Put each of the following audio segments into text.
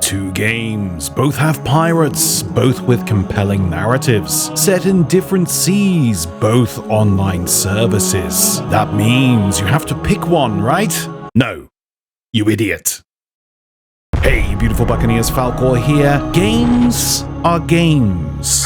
two games. Both have pirates, both with compelling narratives, set in different seas, both online services. That means you have to pick one, right? No, you idiot. Hey, beautiful Buccaneers, Falcore here. Games are games.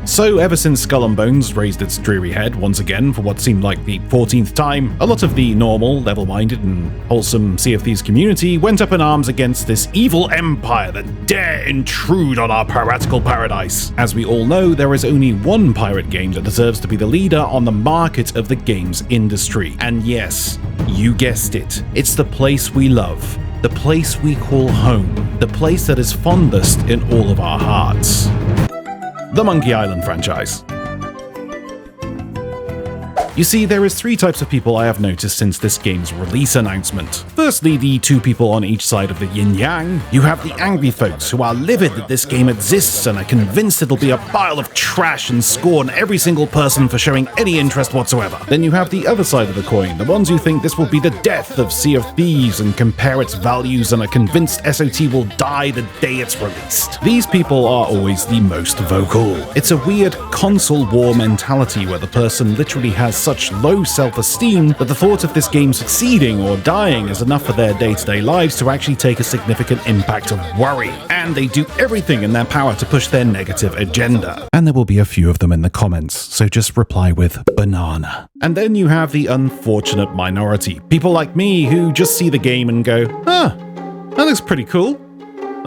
So ever since Skull and Bones raised its dreary head once again for what seemed like the 14th time, a lot of the normal, level-minded and wholesome Sea of Thieves community went up in arms against this evil empire that dare intrude on our piratical paradise. As we all know, there is only one pirate game that deserves to be the leader on the market of the games industry. And yes, you guessed it, it's the place we love. The place we call home. The place that is fondest in all of our hearts. The Monkey Island franchise. You see, there is three types of people I have noticed since this game's release announcement. Firstly, the two people on each side of the yin-yang. You have the angry folks who are livid that this game exists and are convinced it'll be a pile of trash and scorn every single person for showing any interest whatsoever. Then you have the other side of the coin, the ones who think this will be the death of Sea of Thieves and compare its values and are convinced SOT will die the day it's released. These people are always the most vocal. It's a weird console war mentality where the person literally has such low self-esteem that the thought of this game succeeding or dying is enough for their day-to-day lives to actually take a significant impact of worry. And they do everything in their power to push their negative agenda. And there will be a few of them in the comments, so just reply with banana. And then you have the unfortunate minority, people like me who just see the game and go, huh, that looks pretty cool.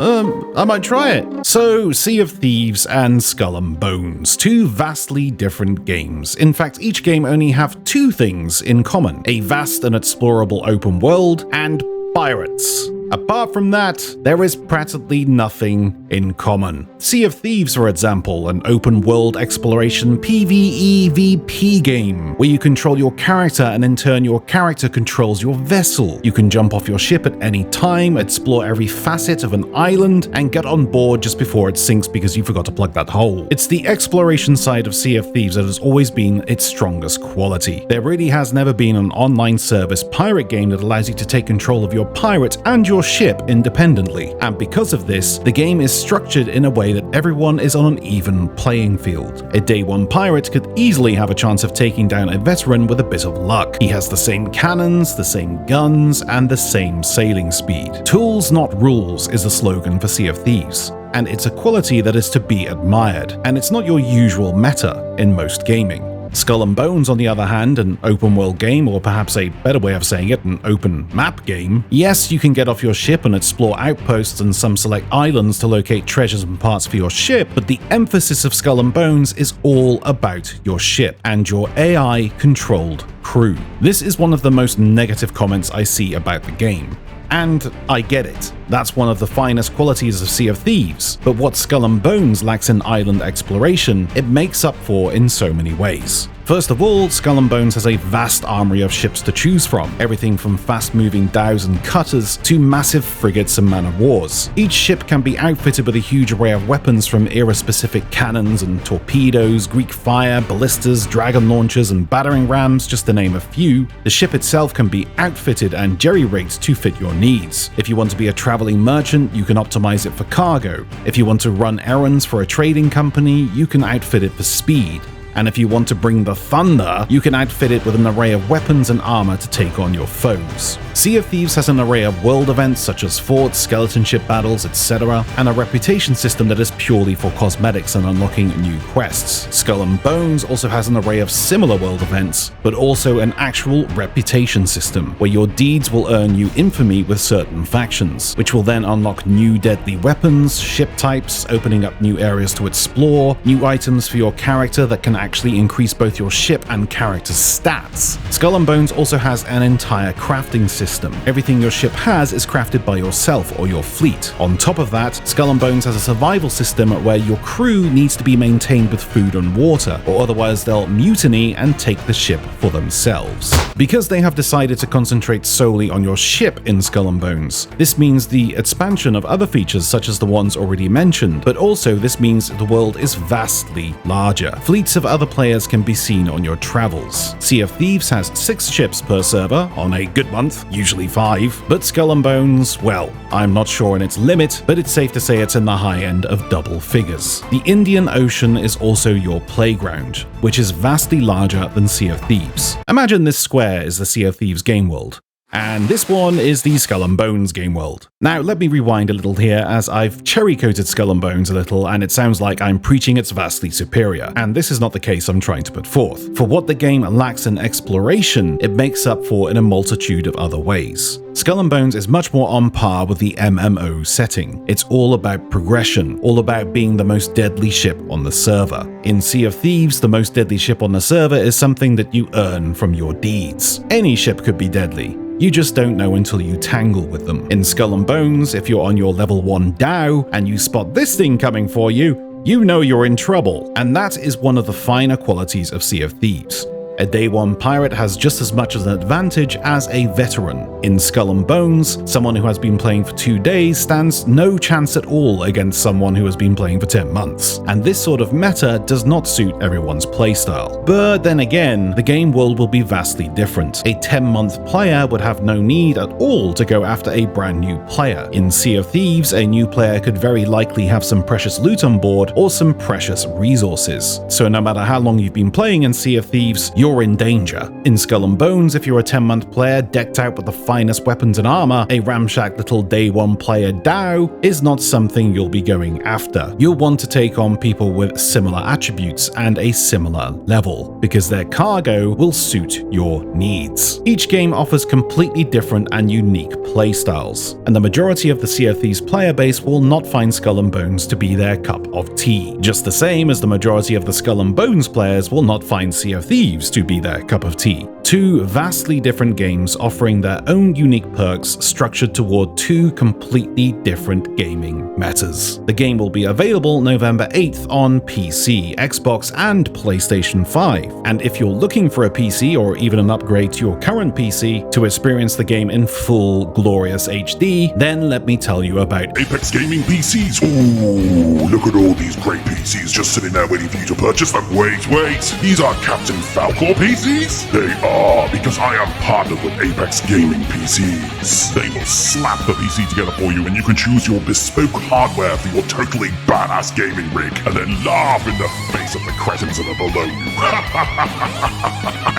I might try it. So, Sea of Thieves and Skull and Bones, two vastly different games. In fact, each game only have two things in common: a vast and explorable open world and pirates. Apart from that, there is practically nothing in common. Sea of Thieves, for example, an open-world exploration PvEVP game, where you control your character and in turn your character controls your vessel. You can jump off your ship at any time, explore every facet of an island, and get on board just before it sinks because you forgot to plug that hole. It's the exploration side of Sea of Thieves that has always been its strongest quality. There really has never been an online service pirate game that allows you to take control of your pirate and your ship independently, and because of this, the game is structured in a way that everyone is on an even playing field. A day one pirate could easily have a chance of taking down a veteran with a bit of luck. He has the same cannons, the same guns, and the same sailing speed. Tools, not rules, is the slogan for Sea of Thieves, and it's a quality that is to be admired, and it's not your usual meta in most gaming. Skull and Bones, on the other hand, an open world game, or perhaps a better way of saying it, an open map game. Yes, you can get off your ship and explore outposts and some select islands to locate treasures and parts for your ship, but the emphasis of Skull and Bones is all about your ship and your AI-controlled crew. This is one of the most negative comments I see about the game. And I get it. That's one of the finest qualities of Sea of Thieves, but what Skull and Bones lacks in island exploration, it makes up for in so many ways. First of all, Skull and Bones has a vast armory of ships to choose from, everything from fast-moving dhows and cutters to massive frigates and man-of-wars. Each ship can be outfitted with a huge array of weapons from era-specific cannons and torpedoes, Greek fire, ballistas, dragon launchers, and battering rams, just to name a few. The ship itself can be outfitted and jerry-rigged to fit your needs. If you want to be a traveling merchant, you can optimize it for cargo. If you want to run errands for a trading company, you can outfit it for speed. And if you want to bring the thunder, you can outfit it with an array of weapons and armor to take on your foes. Sea of Thieves has an array of world events such as forts, skeleton ship battles, etc., and a reputation system that is purely for cosmetics and unlocking new quests. Skull and Bones also has an array of similar world events, but also an actual reputation system, where your deeds will earn you infamy with certain factions, which will then unlock new deadly weapons, ship types, opening up new areas to explore, new items for your character that can actually increase both your ship and character's stats. Skull and Bones also has an entire crafting system. Everything your ship has is crafted by yourself or your fleet. On top of that, Skull and Bones has a survival system where your crew needs to be maintained with food and water, or otherwise they'll mutiny and take the ship for themselves. Because they have decided to concentrate solely on your ship in Skull and Bones, this means the expansion of other features such as the ones already mentioned, but also this means the world is vastly larger. Fleets of other other players can be seen on your travels. Sea of Thieves has 6 ships per server on a good month, usually 5, but Skull and Bones, well, I'm not sure on its limit, but it's safe to say it's in the high end of double figures. The Indian Ocean is also your playground, which is vastly larger than Sea of Thieves. Imagine this square is the Sea of Thieves game world, and this one is the Skull and Bones game world. Now, let me rewind a little here, as I've cherry-coated Skull and Bones a little, and it sounds like I'm preaching it's vastly superior, and this is not the case I'm trying to put forth. For what the game lacks in exploration, it makes up for in a multitude of other ways. Skull and Bones is much more on par with the MMO setting. It's all about progression, all about being the most deadly ship on the server. In Sea of Thieves, the most deadly ship on the server is something that you earn from your deeds. Any ship could be deadly. You just don't know until you tangle with them. In Skull and Bones, if you're on your level 1 Dow and you spot this thing coming for you, you know you're in trouble. And that is one of the finer qualities of Sea of Thieves. A Day 1 pirate has just as much of an advantage as a veteran. In Skull and Bones, someone who has been playing for 2 days stands no chance at all against someone who has been playing for 10 months. And this sort of meta does not suit everyone's playstyle. But then again, the game world will be vastly different. A 10-month player would have no need at all to go after a brand new player. In Sea of Thieves, a new player could very likely have some precious loot on board or some precious resources. So no matter how long you've been playing in Sea of Thieves, you're in danger. In Skull and Bones, if you're a 10-month player decked out with the finest weapons and armor, a ramshack little Day 1 player Dow is not something you'll be going after. You'll want to take on people with similar attributes and a similar level, because their cargo will suit your needs. Each game offers completely different and unique playstyles, and the majority of the Sea of Thieves player base will not find Skull and Bones to be their cup of tea, just the same as the majority of the Skull and Bones players will not find Sea of Thieves to be their cup of tea. 2 vastly different games offering their own unique perks structured toward 2 completely different gaming metas. The game will be available November 8th on PC, Xbox, and PlayStation 5. And if you're looking for a PC or even an upgrade to your current PC to experience the game in full glorious HD, then let me tell you about Apex Gaming PCs. Ooh, look at all these great PCs just sitting there waiting for you to purchase them. Wait, these are Captain Falcore PCs? They are, because I am partnered with Apex Gaming PCs. They will slap the PC together for you, and you can choose your bespoke hardware for your totally badass gaming rig, and then laugh in the face of the cretins that are below you.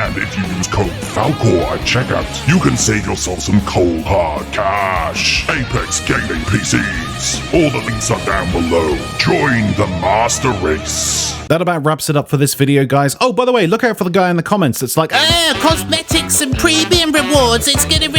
And if you use code Falcore at checkout, you can save yourself some cold hard cash. Apex Gaming PCs. All the links are down below. Join the master race. That about wraps it up for this video, guys. Oh, by the way, look out for the guy in the comments that's like, cosmetics and premium rewards, it's getting